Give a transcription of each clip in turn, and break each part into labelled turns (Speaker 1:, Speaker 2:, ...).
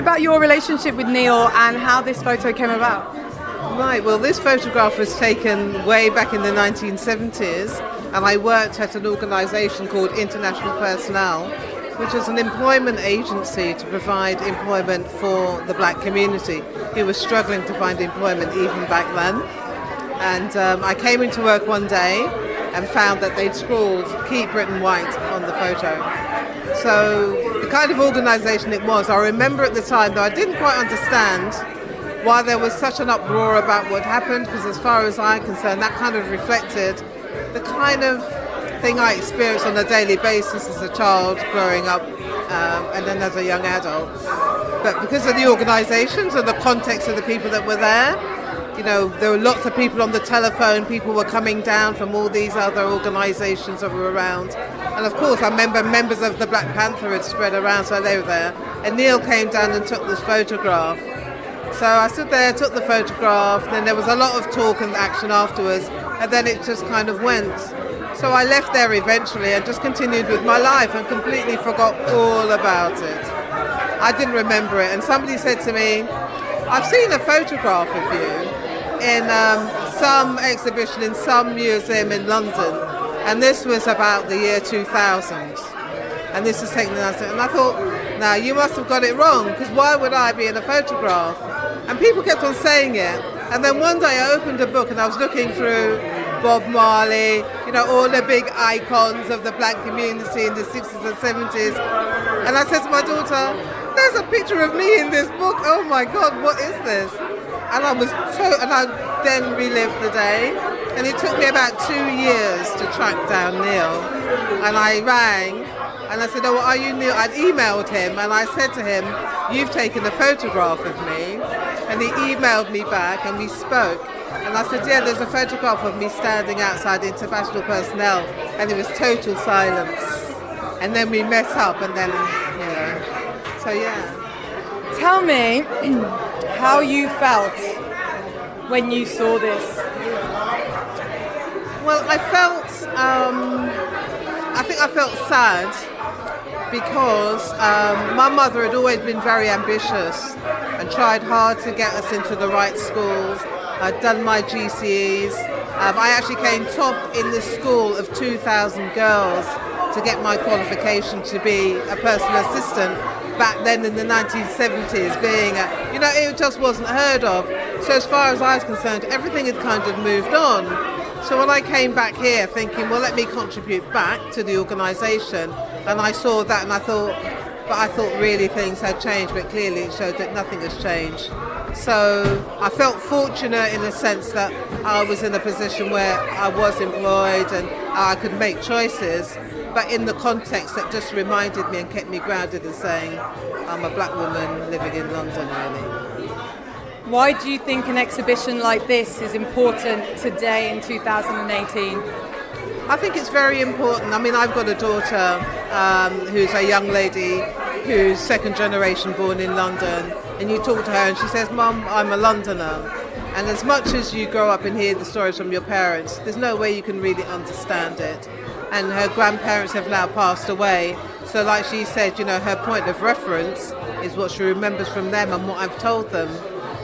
Speaker 1: about your relationship with Neil and how this photo came about.
Speaker 2: Right, well, this photograph was taken way back in the 1970s, and I worked at an organisation called International Personnel, which is an employment agency to provide employment for the black community who was struggling to find employment even back then. And I came into work one day and found that they'd scrawled "Keep Britain White" on the photo. So the kind of organisation it was, I remember at the time, though I didn't quite understand why there was such an uproar about what happened, because as far as I'm concerned, that kind of reflected the kind of thing I experienced on a daily basis as a child growing up and then as a young adult. But because of the organisations and the context of the people that were there, you know, there were lots of people on the telephone, people were coming down from all these other organisations that were around. And of course, I remember members of the Black Panther had spread around, so they were there. And Neil came down and took this photograph. So I stood there, took the photograph, then there was a lot of talk and action afterwards, and then it just kind of went. So I left there eventually and just continued with my life and completely forgot all about it. I didn't remember it, and somebody said to me, "I've seen a photograph of you in some exhibition in some museum in London, and this was about the year 2000. And this is taken in London." And I thought, now you must have got it wrong, because why would I be in a photograph? And people kept on saying it. And then one day I opened a book and I was looking through Bob Marley, you know, all the big icons of the black community in the 60s and 70s. And I said to my daughter, "There's a picture of me in this book. Oh my God, what is this?" And I then relived the day. And it took me about 2 years to track down Neil. And I rang and I said, "Oh, are you Neil?" I'd emailed him and I said to him, "You've taken a photograph of me." And he emailed me back and we spoke. And I said, "Yeah, there's a photograph of me standing outside International Personnel." And it was total silence. And then we met up and then, you know, so yeah.
Speaker 1: Tell me how you felt when you saw this.
Speaker 2: Well, I think I felt sad because my mother had always been very ambitious and tried hard to get us into the right schools. I'd done my GCEs. I actually came top in the school of 2,000 girls to get my qualification to be a personal assistant back then in the 1970s, being you know, it just wasn't heard of. So as far as I was concerned, everything had kind of moved on. So when I came back here thinking, well, let me contribute back to the organisation, and I saw that and I thought really things had changed, but clearly it showed that nothing has changed. So I felt fortunate in the sense that I was in a position where I was employed and I could make choices, but in the context that just reminded me and kept me grounded in saying I'm a black woman living in London, really.
Speaker 1: Why do you think an exhibition like this is important today in 2018?
Speaker 2: I think it's very important. I mean, I've got a daughter who's a young lady who's second generation born in London, and you talk to her and she says, "Mum, I'm a Londoner." And as much as you grow up and hear the stories from your parents, there's no way you can really understand it. And her grandparents have now passed away. So like she said, you know, her point of reference is what she remembers from them and what I've told them.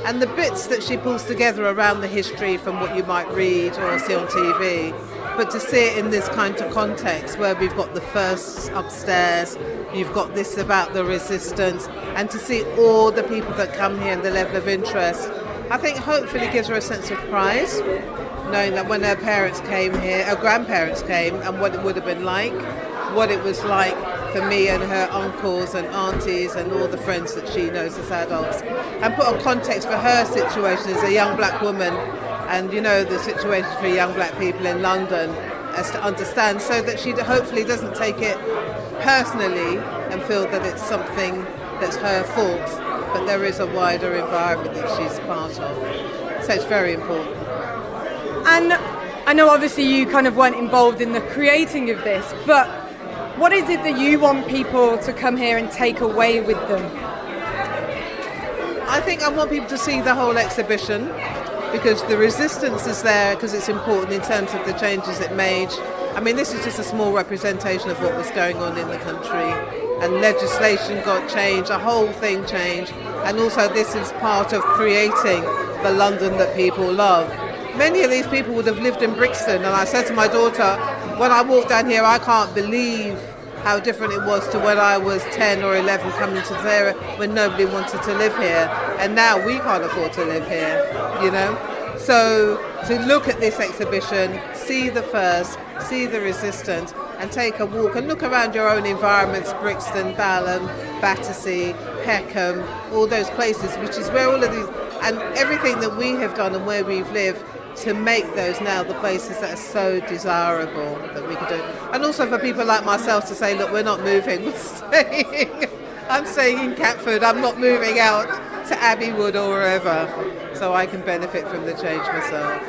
Speaker 2: And the bits that she pulls together around the history from what you might read or see on TV, but to see it in this kind of context where we've got the firsts upstairs, you've got this about the resistance, and to see all the people that come here and the level of interest, I think hopefully gives her a sense of pride, knowing that when her parents came here, her grandparents came, and what it would have been like, what it was like for me and her uncles and aunties and all the friends that she knows as adults, and put a context for her situation as a young black woman, and you know the situation for young black people in London, as to understand, so that she hopefully doesn't take it personally and feel that it's something that's her fault, but there is a wider environment that she's part of. So it's very important.
Speaker 1: And I know obviously you kind of weren't involved in the creating of this, but what is it that you want people to come here and take away with them?
Speaker 2: I think I want people to see the whole exhibition, because the resistance is there, because it's important in terms of the changes it made. I mean, this is just a small representation of what was going on in the country. and legislation got changed, the whole thing changed. And also this is part of creating the London that people love. Many of these people would have lived in Brixton, and I said to my daughter, when I walk down here, I can't believe how different it was to when I was 10 or 11 coming to there when nobody wanted to live here. And now we can't afford to live here, you know? So to look at this exhibition, see the first, see the resistance, and take a walk and look around your own environments, Brixton, Balham, Battersea, Peckham, all those places, which is where all of these, and everything that we have done and where we've lived, to make those now the places that are so desirable that we could do. And also for people like myself to say, look, we're not moving, we're staying. I'm staying in Catford, I'm not moving out to Abbeywood or wherever, so I can benefit from the change myself.